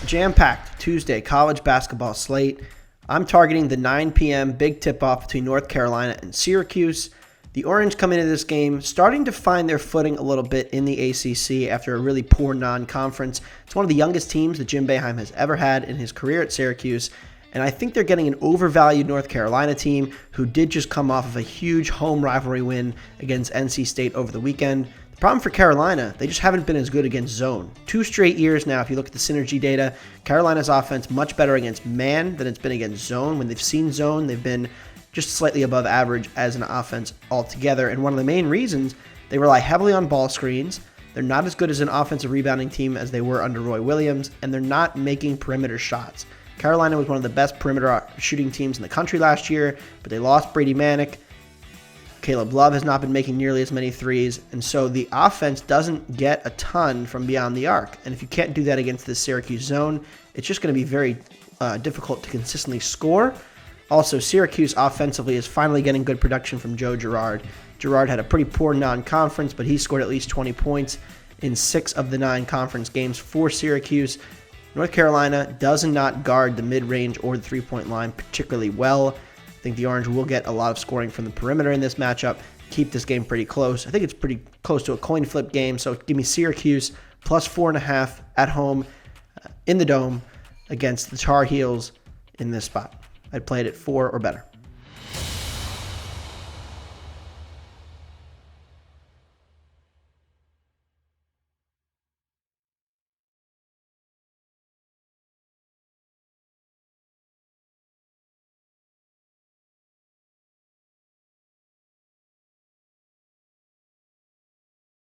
Jam-packed Tuesday college basketball slate. I'm targeting the 9 p.m. big tip-off between North Carolina and Syracuse. The Orange come into this game starting to find their footing a little bit in the ACC after a really poor non-conference. It's one of the youngest teams that Jim Boeheim has ever had in his career at Syracuse, and I think they're getting an overvalued North Carolina team who did just come off of a huge home rivalry win against NC State over the weekend. The problem for Carolina, they just haven't been as good against zone. 2 straight years now, if you look at the synergy data, Carolina's offense much better against man than it's been against zone. When they've seen zone, they've been just slightly above average as an offense altogether. And one of the main reasons, they rely heavily on ball screens. They're not as good as an offensive rebounding team as they were under Roy Williams, and they're not making perimeter shots. Carolina was one of the best perimeter shooting teams in the country last year, but they lost Brady Manick. Caleb Love has not been making nearly as many threes, and so the offense doesn't get a ton from beyond the arc. And if you can't do that against the Syracuse zone, it's just going to be very difficult to consistently score. Also, Syracuse offensively is finally getting good production from Joe Girard. Girard had a pretty poor non-conference, but he scored at least 20 points in 6 of the 9 conference games for Syracuse. North Carolina does not guard the mid-range or the three-point line particularly well. I think the Orange will get a lot of scoring from the perimeter in this matchup, keep this game pretty close. I think it's pretty close to a coin flip game, so give me Syracuse plus 4.5 at home in the Dome against the Tar Heels in this spot. I'd play it at 4 or better.